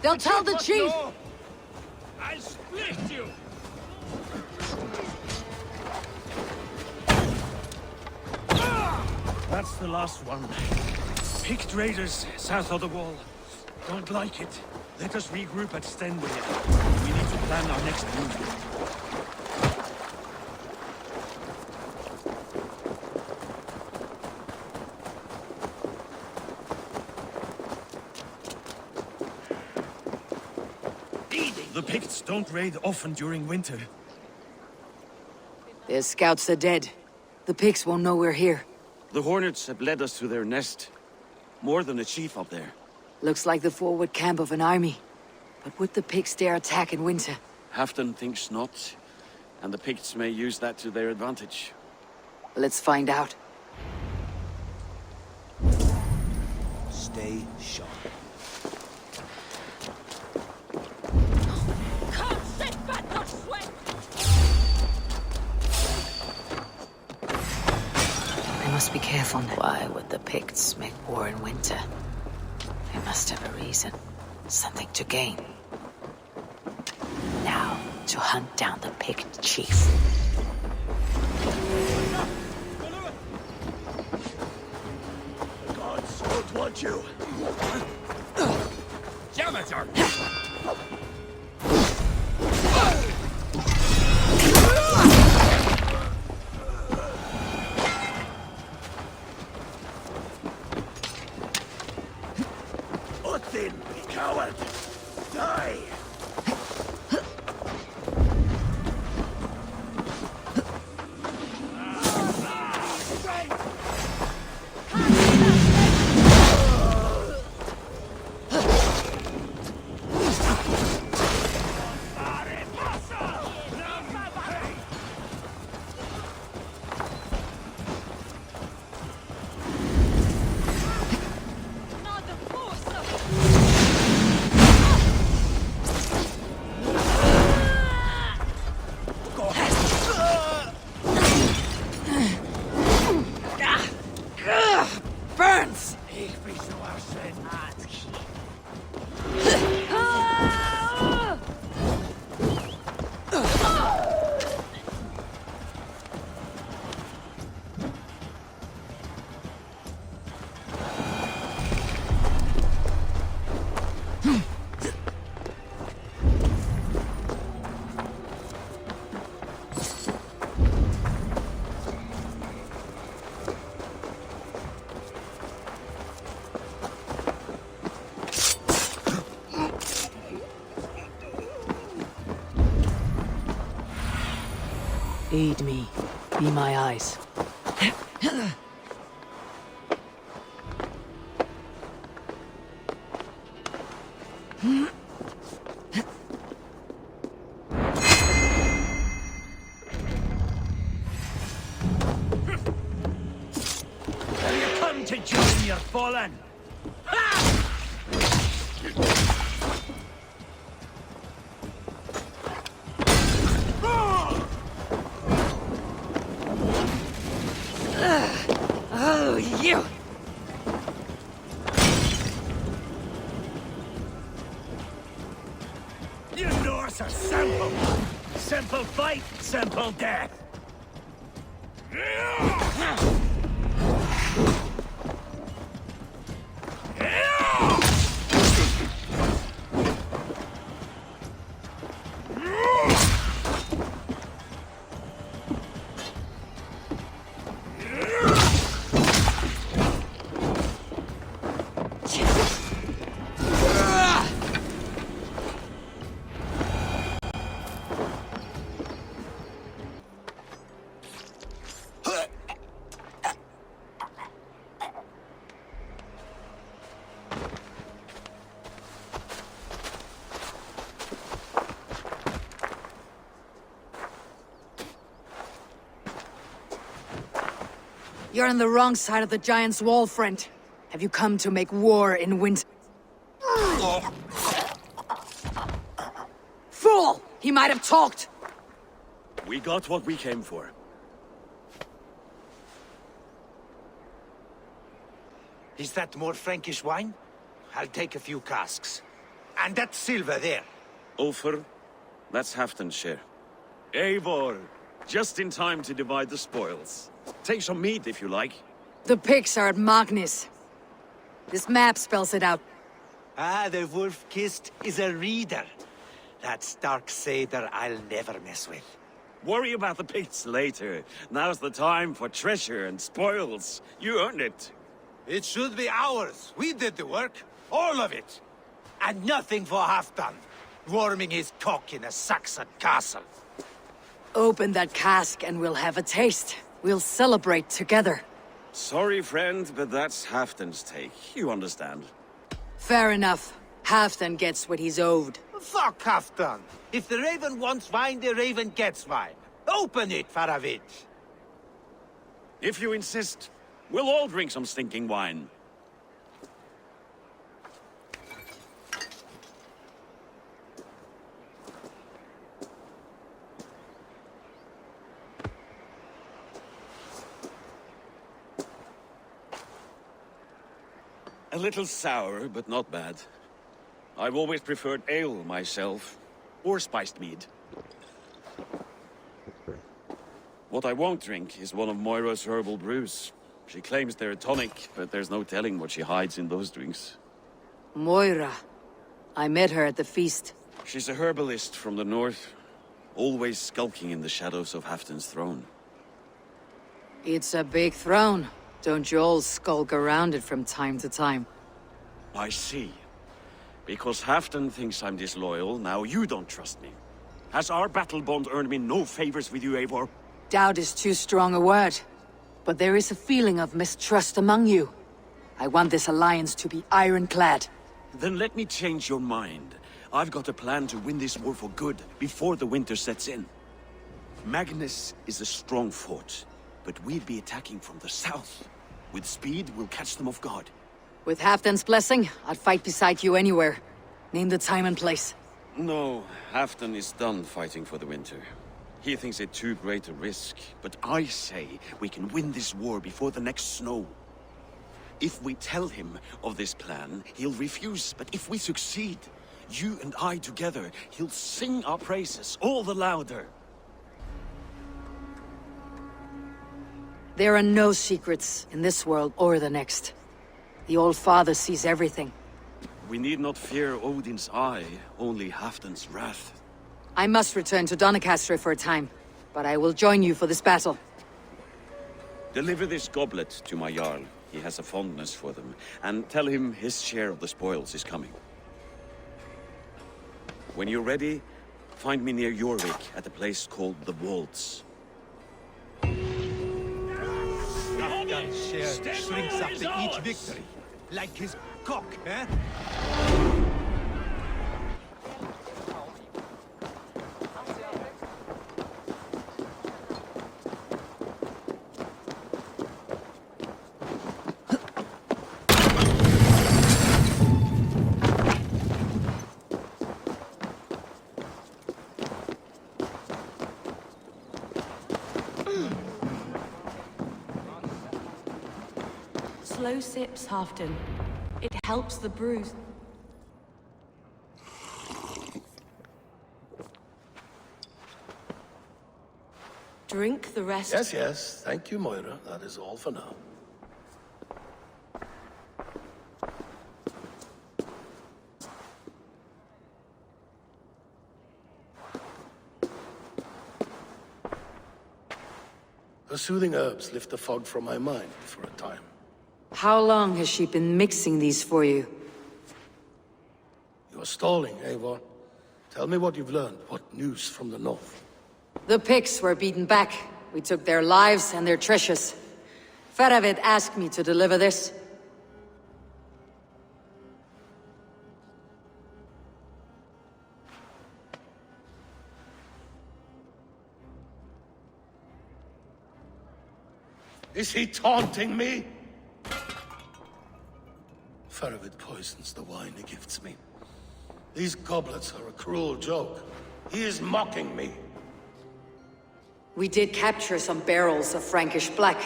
They'll tell the chief! I'll split you! That's the last one. Picked raiders south of the wall. Don't like it. Let us regroup at Stenway. We need to plan our next move. The Picts don't raid often during winter. Their scouts are dead. The Picts won't know we're here. The Hornets have led us to their nest. More than a chief up there. Looks like the forward camp of an army. But would the Picts dare attack in winter? Halfdan thinks not, and the Picts may use that to their advantage. Let's find out. Stay sharp. Must be careful now. Why would the Picts make war in winter? They must have a reason. Something to gain. Now, to hunt down the Pict chief. The gods don't want you. Janitor! Thin, coward! Die! Burns! Aid me. Be my eyes. Have you come to join your fallen? Oh, you! You Norse are simple. Simple fight, simple death. You're on the wrong side of the Giant's wall, friend. Have you come to make war in winter? Fool! He might have talked! We got what we came for. Is that more Frankish wine? I'll take a few casks. And that silver there. Ulfr, that's Halfdan's share. Eivor, just in time to divide the spoils. Take some meat if you like. The pigs are at Magnus. This map spells it out. Ah, the wolf-kissed is a reader. That stark satyr I'll never mess with. Worry about the pits later. Now's the time for treasure and spoils. You earned it. It should be ours. We did the work. All of it. And nothing for Halfdan, warming his cock in a Saxon castle. Open that cask and we'll have a taste. We'll celebrate together. Sorry, friend, but that's Halfdan's take. You understand. Fair enough. Halfdan gets what he's owed. Fuck Halfdan. If the Raven wants wine, the Raven gets wine. Open it, Faravid. If you insist, we'll all drink some stinking wine. A little sour, but not bad. I've always preferred ale myself, or spiced mead. What I won't drink is one of Moira's herbal brews. She claims they're a tonic, but there's no telling what she hides in those drinks. Moira. I met her at the feast. She's a herbalist from the north, always skulking in the shadows of Halfdan's throne. It's a big throne. Don't you all skulk around it from time to time? I see. Because Halfdan thinks I'm disloyal, now you don't trust me. Has our battle bond earned me no favors with you, Eivor? Doubt is too strong a word. But there is a feeling of mistrust among you. I want this alliance to be ironclad. Then let me change your mind. I've got a plan to win this war for good, before the winter sets in. Magnus is a strong fort, but we'd be attacking from the south. With speed, we'll catch them off guard. With Halfdan's blessing, I'd fight beside you anywhere. Name the time and place. No, Halfdan is done fighting for the winter. He thinks it too great a risk, but I say we can win this war before the next snow. If we tell him of this plan, he'll refuse, but if we succeed, you and I together, he'll sing our praises all the louder. There are no secrets in this world or the next. The Old Father sees everything. We need not fear Odin's eye, only Halfdan's wrath. I must return to Doncaster for a time, but I will join you for this battle. Deliver this goblet to my Jarl. He has a fondness for them. And tell him his share of the spoils is coming. When you're ready, find me near Jorvik at a place called the Waltz. Halfdan's share shrinks after each victory. Like his cock, eh? Slow sips, Halfdan. It helps the bruise. Drink the rest. Yes, yes. Thank you, Moira. That is all for now. Her soothing herbs lift the fog from my mind for a time. How long has she been mixing these for you? You are stalling, Eivor. Tell me what you've learned. What news from the north? The Picts were beaten back. We took their lives and their treasures. Faravid asked me to deliver this. Is he taunting me? Faravid poisons the wine he gifts me. These goblets are a cruel joke. He is mocking me. We did capture some barrels of Frankish black.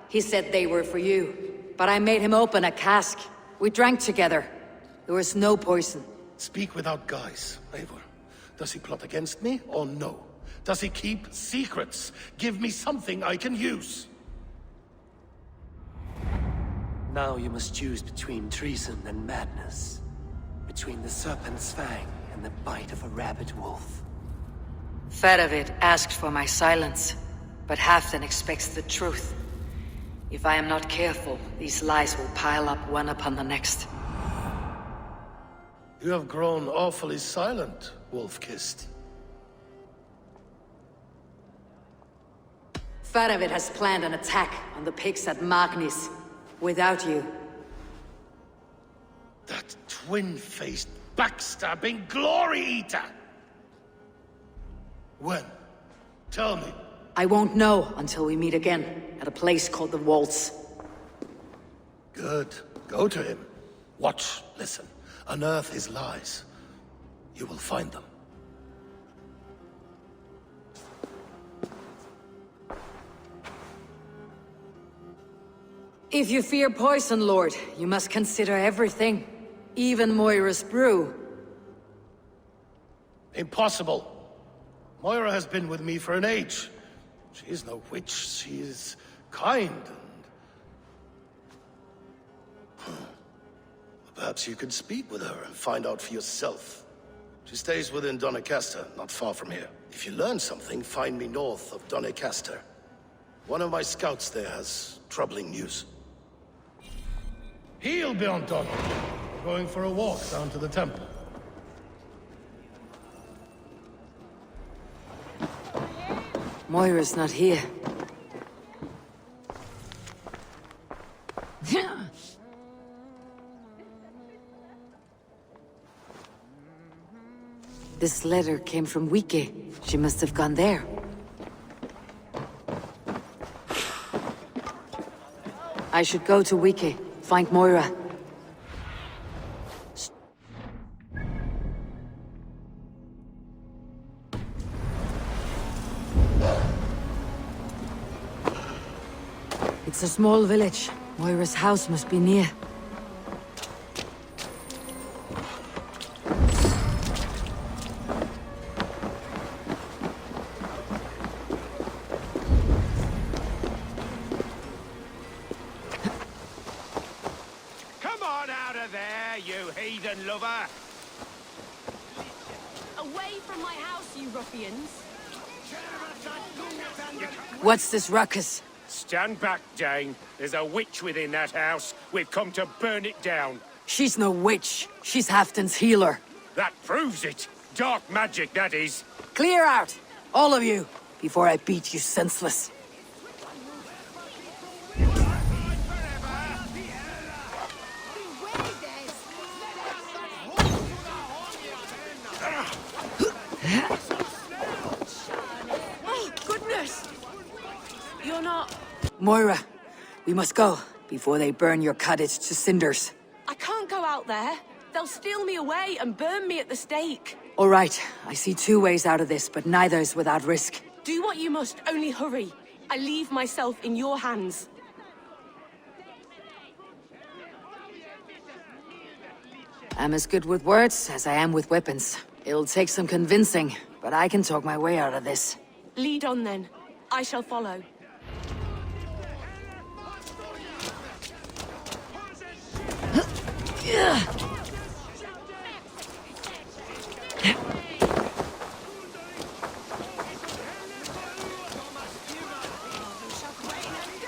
He said they were for you. But I made him open a cask. We drank together. There was no poison. Speak without guise, Eivor. Does he plot against me, or no? Does he keep secrets? Give me something I can use. Now you must choose between treason and madness. Between the serpent's fang and the bite of a rabid wolf. Faravid asked for my silence, but Halfdan expects the truth. If I am not careful, these lies will pile up one upon the next. You have grown awfully silent, Wolf-Kissed. Faravid has planned an attack on the pigs at Magnis, without you. That twin-faced, backstabbing glory eater! When? Tell me. I won't know until we meet again, at a place called the Waltz. Good. Go to him. Watch, listen. Unearth his lies. You will find them. If you fear poison, Lord, you must consider everything. Even Moira's brew. Impossible. Moira has been with me for an age. She is no witch. She is kind and... Perhaps you could speak with her and find out for yourself. She stays within Doncaster, not far from here. If you learn something, find me north of Doncaster. One of my scouts there has troubling news. He'll be on Don. We're going for a walk down to the temple. Moira's not here. This letter came from Wike. She must have gone there. I should go to Wike, find Moira. It's a small village. Moira's house must be near. Come on out of there, you heathen lover! Away from my house, you ruffians! What's this ruckus? Stand back, Dane. There's a witch within that house. We've come to burn it down. She's no witch. She's Halfdan's healer. That proves it. Dark magic, that is. Clear out! All of you! Before I beat you senseless. Oh, goodness! You're not... Moira, we must go, before they burn your cottage to cinders. I can't go out there. They'll steal me away and burn me at the stake. All right, I see two ways out of this, but neither is without risk. Do what you must, only hurry. I leave myself in your hands. I'm as good with words as I am with weapons. It'll take some convincing, but I can talk my way out of this. Lead on then. I shall follow.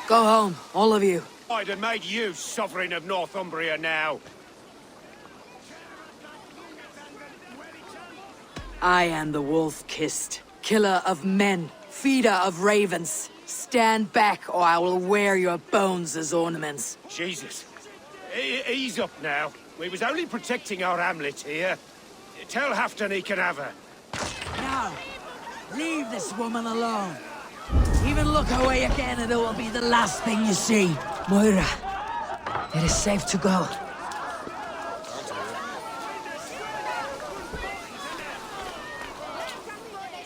Go home, all of you. I'd have made you sovereign of Northumbria now. I am the Wolf-Kissed, killer of men, feeder of ravens. Stand back, or I will wear your bones as ornaments. Jesus. Ease up now. We was only protecting our hamlet here. Tell Halfdan he can have her. No! Leave this woman alone! Even and look away again and it will be the last thing you see. Moira, it is safe to go.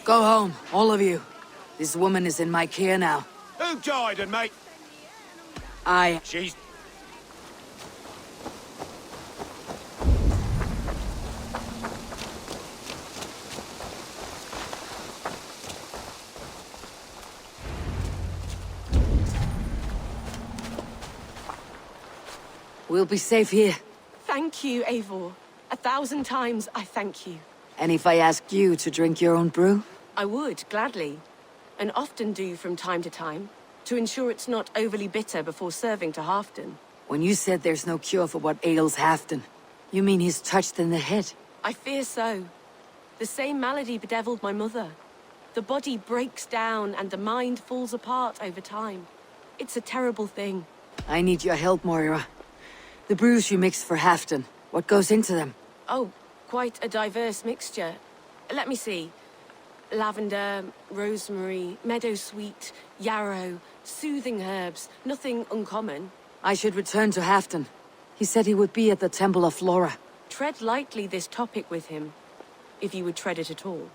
Go home, all of you. This woman is in my care now. Who died, and mate? She's... We'll be safe here. Thank you, Eivor. 1,000 times I thank you. And if I asked you to drink your own brew? I would, gladly. And often do from time to time, to ensure it's not overly bitter before serving to Halfdan. When you said there's no cure for what ails Halfdan, you mean he's touched in the head? I fear so. The same malady bedeviled my mother. The body breaks down and the mind falls apart over time. It's a terrible thing. I need your help, Moira. The brews you mixed for Halfdan, what goes into them? Oh, quite a diverse mixture. Let me see. Lavender, rosemary, meadowsweet, yarrow, soothing herbs, nothing uncommon. I should return to Halfdan. He said he would be at the Temple of Flora. Tread lightly this topic with him, if you would tread it at all.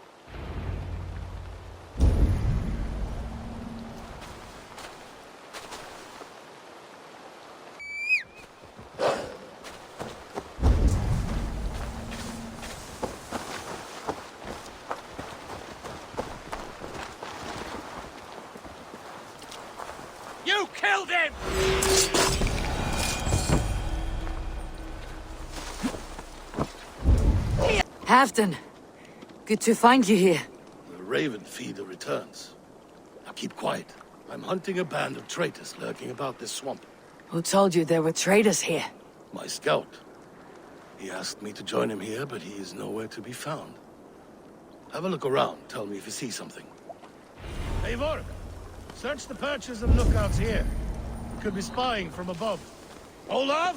You killed him! Halfdan! Good to find you here. The Raven feeder returns. Now keep quiet. I'm hunting a band of traitors lurking about this swamp. Who told you there were traitors here? My scout. He asked me to join him here, but he is nowhere to be found. Have a look around. Tell me if you see something. Eivor! Search the perches and lookouts here. Could be spying from above. Olav!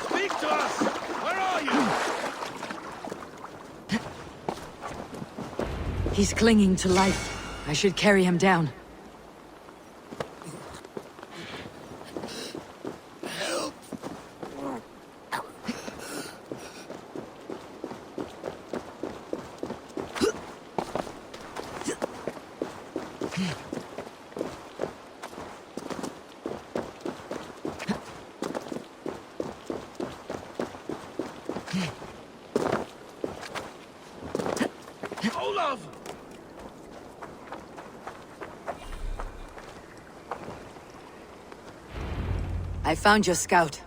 Speak to us! Where are you? He's clinging to life. I should carry him down. Olav! I found your scout,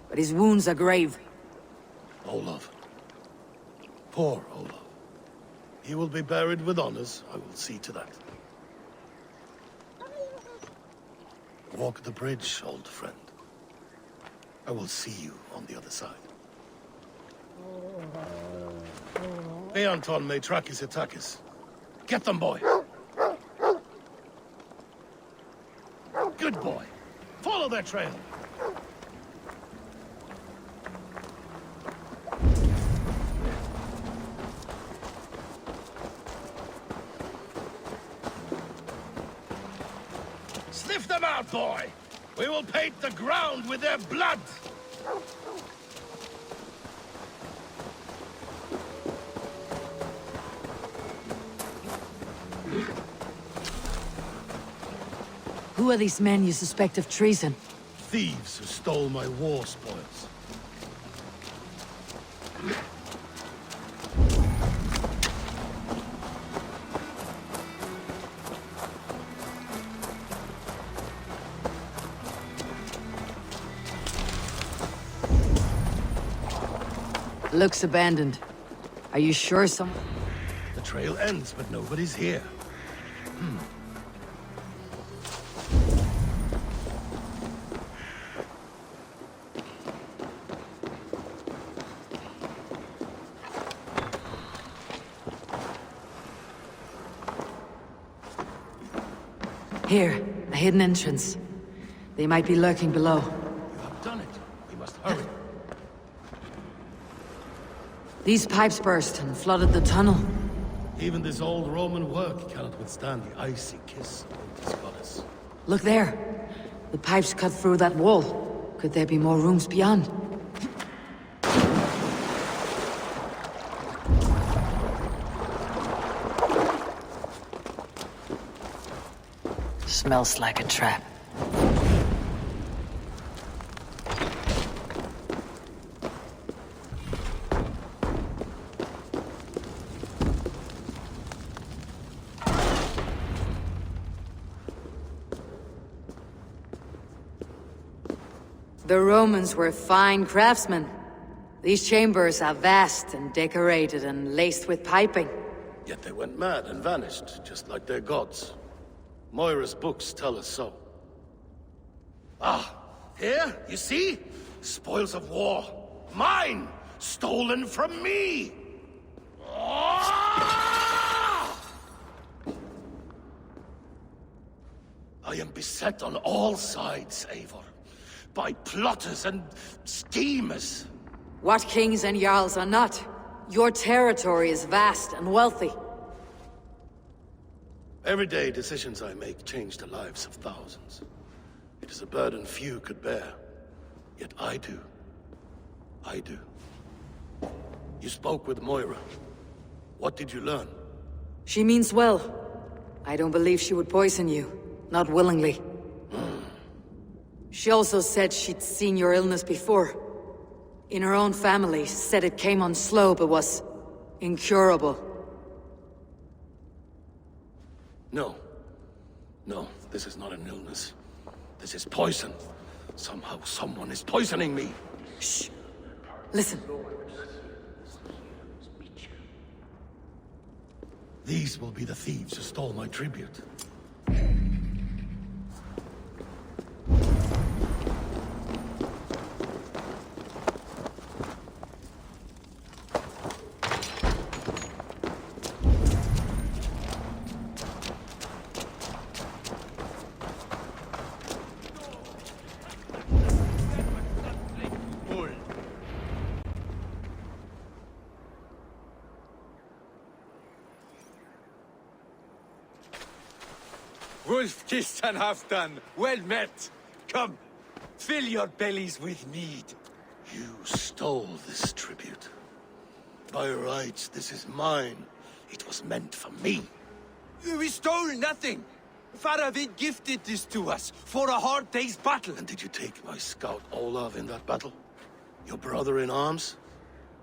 but his wounds are grave. Olav. Poor Olav. He will be buried with honors. I will see to that. Walk the bridge, old friend. I will see you on the other side. Anton may track his attackers. Get them, boy! Good boy. Follow their trail. Sniff them out, boy! We will paint the ground with their blood! Who are these men you suspect of treason? Thieves who stole my war spoils. Looks abandoned. Are you sure someone... The trail ends, but nobody's here. Here, a hidden entrance. They might be lurking below. You have done it. We must hurry. These pipes burst and flooded the tunnel. Even this old Roman work cannot withstand the icy kiss of winter's goddess. this? Look there. The pipes cut through that wall. Could there be more rooms beyond? Smells like a trap. The Romans were fine craftsmen. These chambers are vast and decorated and laced with piping. Yet they went mad and vanished, just like their gods. Moira's books tell us so. Ah, here, you see? Spoils of war. Mine! Stolen from me! Ah! I am beset on all sides, Eivor. By plotters and schemers. What kings and jarls are not? Your territory is vast and wealthy. Everyday decisions I make change the lives of thousands. It is a burden few could bear. Yet I do. I do. You spoke with Moira. What did you learn? She means well. I don't believe she would poison you. Not willingly. She also said she'd seen your illness before. In her own family, said it came on slow but was incurable. No. No, this is not an illness. This is poison. Somehow someone is poisoning me. Shh. Listen. These will be the thieves who stole my tribute. Wolf-kissed and Halfdan, well met. Come, fill your bellies with mead. You stole this tribute. By rights, this is mine. It was meant for me. We stole nothing. Faravid gifted this to us for a hard day's battle. And did you take my scout Olav in that battle? Your brother in arms?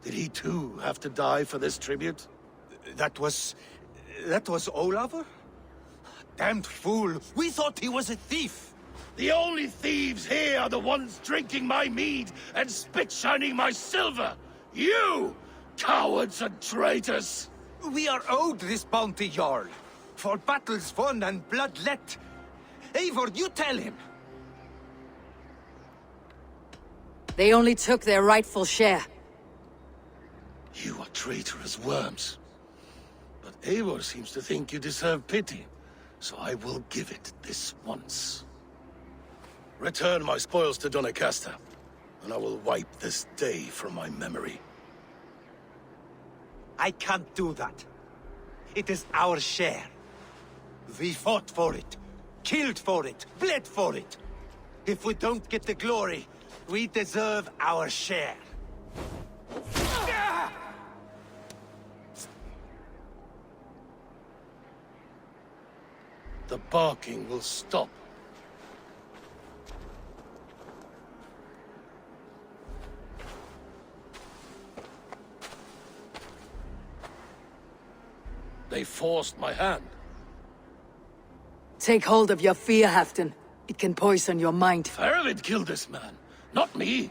Did he too have to die for this tribute? That was Olav? Damned fool! We thought he was a thief! The only thieves here are the ones drinking my mead and spit-shining my silver! You! Cowards and traitors! We are owed this bounty, Jarl. For battles won and blood let. Eivor, you tell him! They only took their rightful share. You are traitorous worms. But Eivor seems to think you deserve pity. So I will give it this once. Return my spoils to Doncaster, and I will wipe this day from my memory. I can't do that. It is our share. We fought for it, killed for it, bled for it. If we don't get the glory, we deserve our share. The barking will stop. They forced my hand. Take hold of your fear, Halfdan. It can poison your mind. Faravid killed this man, not me.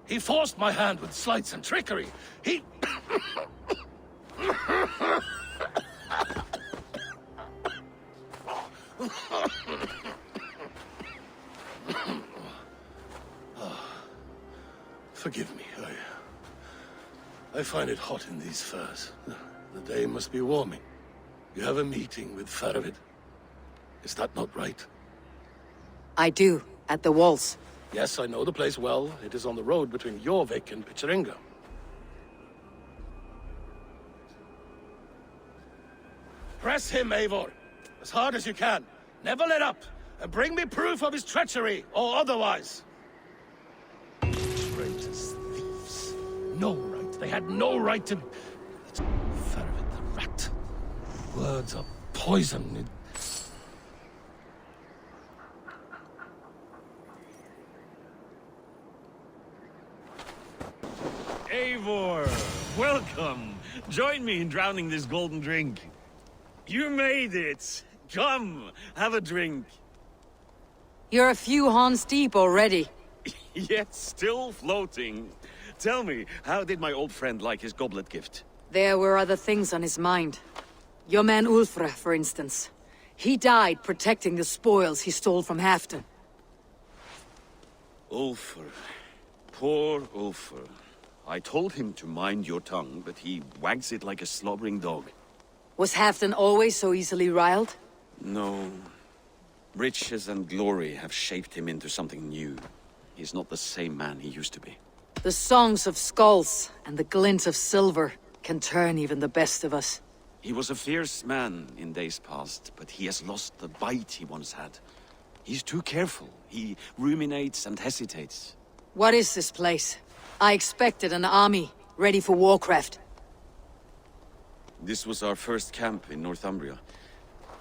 He forced my hand with sleights and trickery. He... Forgive me, I find it hot in these furs. The day must be warming. You have a meeting with Faravid. Is that not right? I do, at the walls. Yes, I know the place well. It is on the road between Jorvik and Picheringa. Press him, Eivor. As hard as you can. Never let up. And bring me proof of his treachery, or otherwise. Traitors, thieves. No right. They had no right to... Ferret the rat. Words are poison. Eivor, welcome. Join me in drowning this golden drink. You made it. Come, have a drink. You're a few horns deep already. Yet still floating. Tell me, how did my old friend like his goblet gift? There were other things on his mind. Your man Ulfre, for instance. He died protecting the spoils he stole from Halfdan. Ulfr. Poor Ulfr. I told him to mind your tongue, but he wags it like a slobbering dog. Was Halfdan always so easily riled? No. Riches and glory have shaped him into something new. He's not the same man he used to be. The songs of skulls and the glint of silver can turn even the best of us. He was a fierce man in days past, but he has lost the bite he once had. He's too careful. He ruminates and hesitates. What is this place? I expected an army, ready for warcraft. This was our first camp in Northumbria.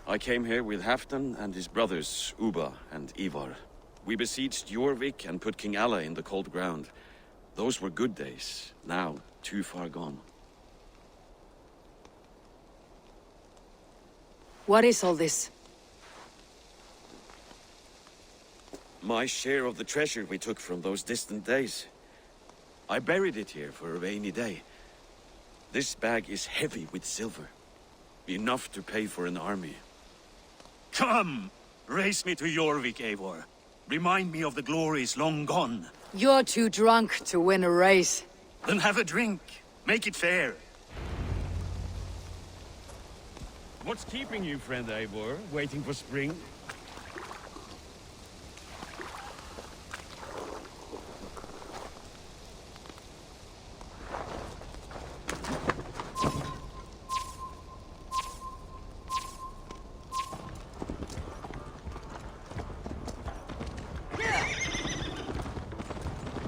I came here with Halfdan and his brothers, Ubba and Ivar. We besieged Jorvik and put King Alla in the cold ground. Those were good days, now too far gone. What is all this? My share of the treasure we took from those distant days. I buried it here for a rainy day. This bag is heavy with silver. Enough to pay for an army. Come! Race me to Jorvik, Eivor. Remind me of the glories long gone. You're too drunk to win a race. Then have a drink. Make it fair. What's keeping you, friend Eivor? Waiting for spring?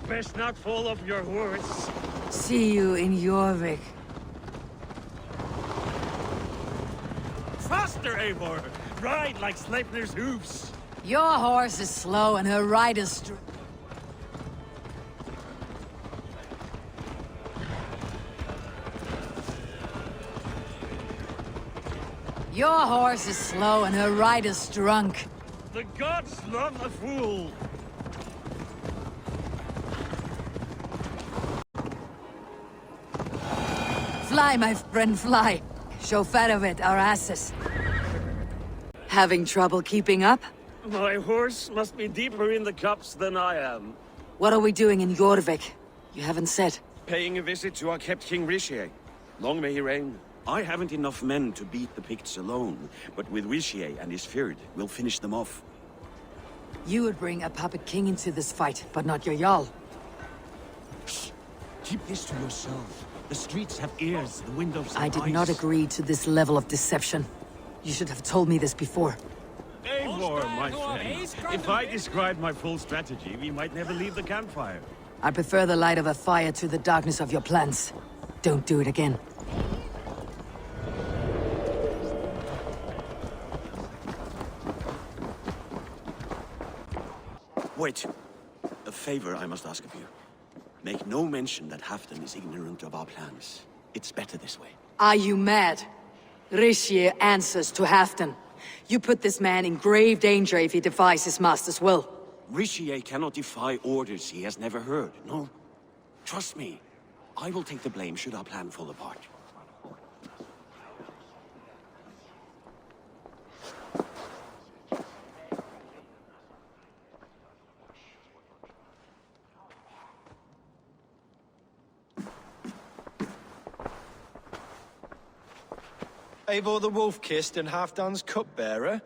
Best not fall off your horse. See you in Jorvik. Faster, Eivor! Ride like Sleipnir's hooves! Your horse is slow and her rider's Your horse is slow and her rider's drunk. The gods love a fool! Fly, my friend, fly. Show Farovit our asses. Having trouble keeping up? My horse must be deeper in the cups than I am. What are we doing in Jorvik? You haven't said. Paying a visit to our kept King Richier. Long may he reign. I haven't enough men to beat the Picts alone, but with Richier and his Fyrd, we'll finish them off. You would bring a puppet king into this fight, but not your Jarl. Keep this to yourself. The streets have ears, the windows have I did eyes. not agree to this level of deception. You should have told me this before. Eivor, my friend. If I described my full strategy, we might never leave the campfire. I prefer the light of a fire to the darkness of your plans. Don't do it again. Wait. A favor I must ask of you. Make no mention that Halfdan is ignorant of our plans. It's better this way. Are you mad? Richier answers to Halfdan. You put this man in grave danger if he defies his master's will. Richier cannot defy orders he has never heard, no? Trust me. I will take the blame should our plan fall apart. Eivor the Wolf-Kissed and Halfdan's cupbearer?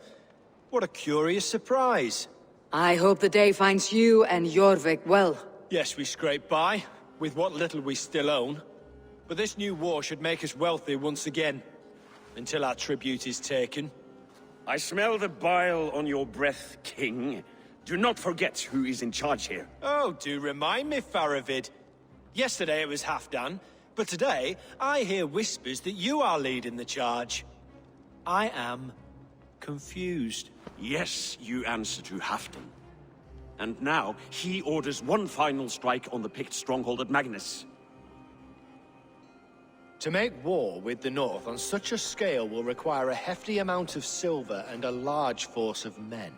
What a curious surprise. I hope the day finds you and Jorvik well. Yes, we scrape by, with what little we still own. But this new war should make us wealthy once again. Until our tribute is taken. I smell the bile on your breath, King. Do not forget who is in charge here. Oh, do remind me, Faravid. Yesterday it was Halfdan, but today I hear whispers that you are leading the charge. I am confused. Yes, you answer to Halfdan. And now, he orders one final strike on the Pict stronghold at Magnus. To make war with the North on such a scale will require a hefty amount of silver and a large force of men.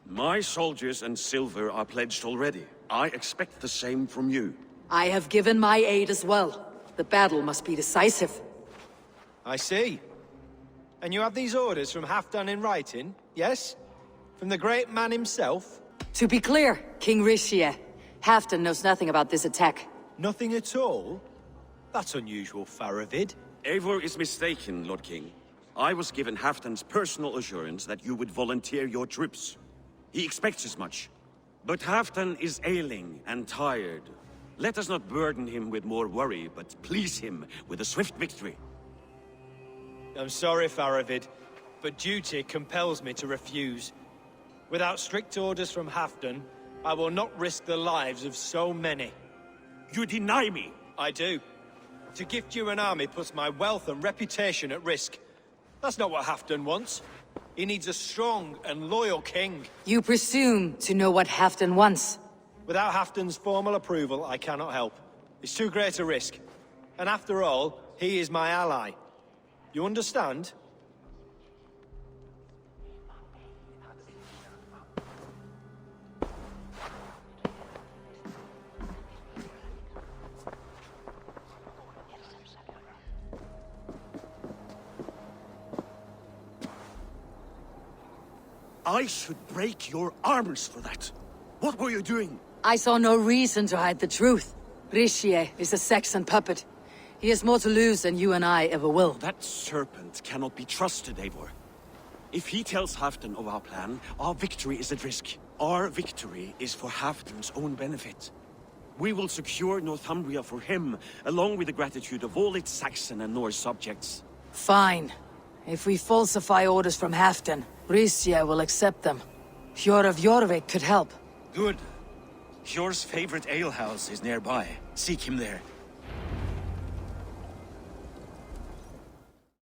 My soldiers and silver are pledged already. I expect the same from you. I have given my aid as well. The battle must be decisive. I see. And you have these orders from Halfdan in writing, yes? From the great man himself? To be clear, King Rishie, Halfdan knows nothing about this attack. Nothing at all? That's unusual, Faravid. Eivor is mistaken, Lord King. I was given Halfdan's personal assurance that you would volunteer your troops. He expects as much. But Halfdan is ailing and tired. Let us not burden him with more worry, but please him with a swift victory. I'm sorry, Faravid, but duty compels me to refuse. Without strict orders from Halfdan, I will not risk the lives of so many. You deny me! I do. To gift you an army puts my wealth and reputation at risk. That's not what Halfdan wants. He needs a strong and loyal king. You presume to know what Halfdan wants. Without Halfdan's formal approval, I cannot help. It's too great a risk. And after all, he is my ally. You understand? I should break your arms for that. What were you doing? I saw no reason to hide the truth. Rishie is a Saxon puppet. He has more to lose than you and I ever will. That serpent cannot be trusted, Eivor. If he tells Halfdan of our plan, our victory is at risk. Our victory is for Halfdan's own benefit. We will secure Northumbria for him, along with the gratitude of all its Saxon and Norse subjects. Fine. If we falsify orders from Halfdan, Rishie will accept them. Hjor of Jorvik could help. Good. Hjor's favorite alehouse is nearby. Seek him there.